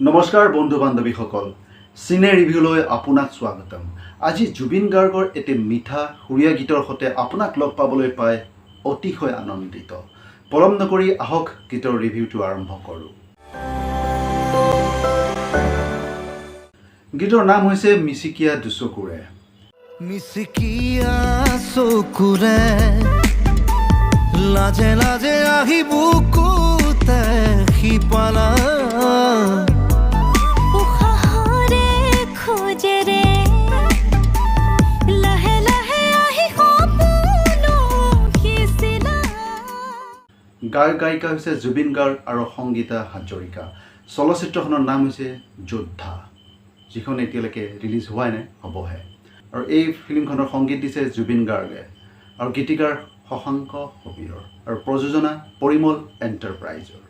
নমস্কাৰ বন্ধু বান্ধৱীসকল, চিনে ৰিভিউলৈ আপোনাক স্বাগতম। আজি জুবিন গাৰ্গৰ এটি মিঠা সুৰীয়া গীতৰ সৈতে আপোনাক লগ পাবলৈ পাই অতিশয় আনন্দিত। পলম নকৰি আহক গীতৰ ৰিভিউটো আৰম্ভ কৰোঁ। গীতৰ নাম হৈছে মিচিকিয়া দুচকুৰে। মিচিকিয়া চকুৰে লাজে লাজে আহি বুকুতে শিপালা গায়ক গায়িকা হৈছে জুবিন গাৰ্গ আৰু সংগীতা হাজৰিকা। চলচ্চিত্ৰখনৰ নাম হৈছে যোদ্ধা, যিখন এতিয়ালৈকে ৰিলিজ হোৱাই নাই, হ'বহে। আৰু এই ফিল্মখনৰ সংগীত দিছে জুবিন গাৰ্গে আৰু গীতিকাৰ শশাংক কবিৰৰ আৰু প্ৰযোজনা পৰিমল এণ্টাৰপ্ৰাইজৰ।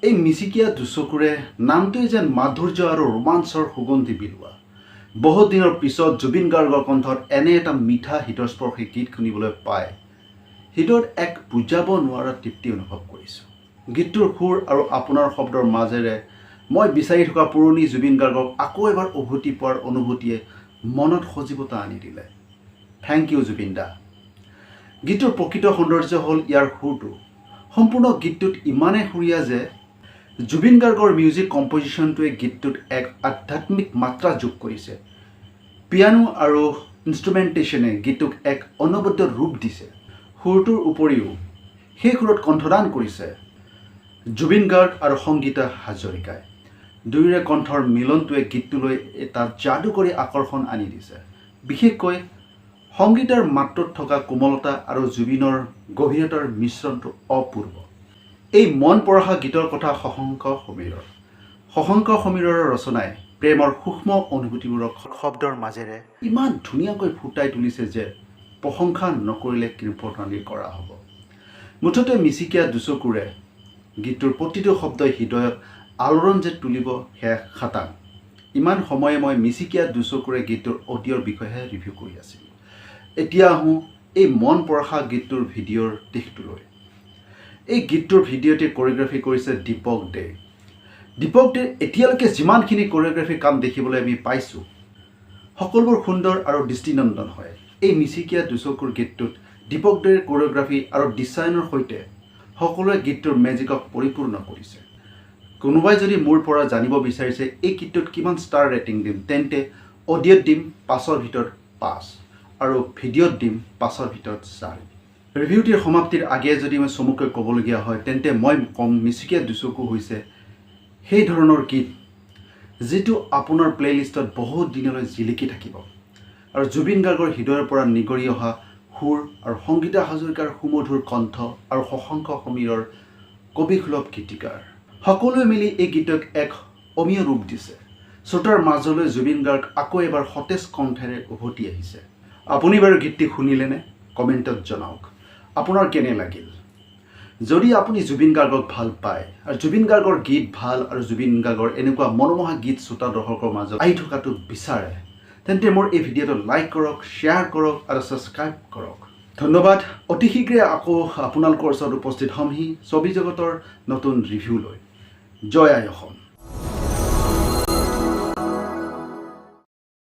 এই মিচিকিয়া দুচকুৰে নামটোৱে যেন মাধুৰ্য আৰু ৰোমাঞ্চৰ সুগন্ধি বিলোৱা। বহুত দিনৰ পিছত জুবিন গাৰ্গৰ কণ্ঠত এনে এটা মিঠা হৃদয়স্পৰ্শী গীত শুনিবলৈ পায় হৃদয়ত এক বুজাব নোৱাৰা তৃপ্তি অনুভৱ কৰিছোঁ। গীতটোৰ সুৰ আৰু আপোনাৰ শব্দৰ মাজেৰে মই বিচাৰি থকা পুৰণি জুবিন গাৰ্গক আকৌ এবাৰ উভতি পোৱাৰ অনুভূতিয়ে মনত সজীৱতা আনি দিলে। থেংক ইউ জুবিন দা। গীতটোৰ প্ৰকৃত সৌন্দৰ্য হ'ল ইয়াৰ সুৰটো। সম্পূৰ্ণ গীতটোত ইমানেই সুৰীয়া যে জুবিন গাৰ্গৰ মিউজিক কম্পজিশ্যনটোৱে গীতটোত এক আধ্যাত্মিক মাত্ৰা যোগ কৰিছে। পিয়ানো আৰু ইনষ্ট্ৰুমেণ্টেশ্যনে গীতটোক এক অনবদ্য ৰূপ দিছে। সুৰটোৰ উপৰিও সেই সুৰত কণ্ঠদান কৰিছে জুবিন গাৰ্গ আৰু সংগীতা হাজৰিকাই। দুয়োৰে কণ্ঠৰ মিলনটোৱে গীতটোলৈ এটা যাদুকৰী আকৰ্ষণ আনি দিছে। বিশেষকৈ সংগীতৰ মাতটোত থকা কোমলতা আৰু জুবিনৰ গভীৰতাৰ মিশ্ৰণটো অপূৰ্ব। এই মন পৰশা গীতৰ কথা শশাংক সমীৰৰ ৰচনাই প্ৰেমৰ সূক্ষ্ম অনুভূতিবোৰক শব্দৰ মাজেৰে ইমান ধুনীয়াকৈ ফুটাই তুলিছে যে প্ৰশংসা নকৰিলে কৃপণালি কৰা হ'ব। মুঠতে মিচিকিয়া দুচকুৰে গীতটোৰ প্ৰতিটো শব্দই হৃদয়ত আলোড়ন যে তুলিব সেয়া খাটাং। ইমান সময়ে মই মিচিকিয়া দুচকুৰে গীতটোৰ অডিঅ'ৰ বিষয়েহে ৰিভিউ কৰি আছিলোঁ। এতিয়া আহোঁ এই মন পৰশা গীতটোৰ ভিডিঅ'ৰ দিশটোলৈ। এই গীতটোৰ ভিডিঅ'টি কোৰিঅ'গ্ৰাফি কৰিছে দীপক দে। দীপক দেৰ এতিয়ালৈকে যিমানখিনি কোৰিঅ'গ্ৰাফি কাম দেখিবলৈ আমি পাইছোঁ সকলোবোৰ সুন্দৰ আৰু দৃষ্টিনন্দন হয়। এই মিচিকিয়া দুচকুৰ গীতটোত দীপক দেৰ কোৰিঅ'গ্ৰাফি আৰু ডিজাইনৰ সৈতে সকলোৱে গীতটোৰ মেজিকক পৰিপূৰ্ণ কৰিছে। কোনোবাই যদি মোৰ পৰা জানিব বিচাৰিছে এই গীতটোত কিমান ষ্টাৰ ৰেটিং দিম, তেন্তে অডিঅ'ত দিম 5ৰ ভিতৰত 5 আৰু ভিডিঅ'ত দিম 5ৰ ভিতৰত 4। ৰিভিউটিৰ সমাপ্তিৰ আগে যদি মই চমুকৈ ক'বলগীয়া হয় তেন্তে মই ক'ম মিচিকিয়া দুচকু হৈছে সেই ধৰণৰ গীত যিটো আপোনাৰ প্লে'লিষ্টত বহুত দিনলৈ জিলিকি থাকিব। আৰু জুবিন গাৰ্গৰ হৃদয়ৰ পৰা নিগৰি অহা সুৰ আৰু সংগীতা হাজৰিকাৰ সুমধুৰ কণ্ঠ আৰু শশাংক সমীৰৰ কবিসুলভ গীতিকাৰ সকলোৱে মিলি এই গীতক এক অমীয় ৰূপ দিছে। শ্ৰোতাৰ মাজলৈ জুবিন গাৰ্গ আকৌ এবাৰ সতেজ কণ্ঠেৰে উভতি আহিছে। আপুনি বাৰু গীতটি শুনিলেনে? কমেণ্টত জনাওক আপোনাৰ কেনে লাগিল। যদি আপুনি জুবিন গাৰ্গক ভাল পায় আৰু জুবিন গাৰ্গৰ গীত ভাল আৰু জুবিন গাৰ্গৰ এনেকুৱা মনোমোহা গীত শ্ৰোতা দৰ্শকৰ মাজত আহি থকাটো বিচাৰে তেন্তে মোৰ এই ভিডিঅ'টো লাইক কৰক, শ্বেয়াৰ কৰক আৰু ছাবস্ক্ৰাইব কৰক। ধন্যবাদ। অতি শীঘ্ৰে আকৌ আপোনালোকৰ ওচৰত উপস্থিত হ'মহি ছবি জগতৰ নতুন ৰিভিউ লৈ। জয় আই অসম।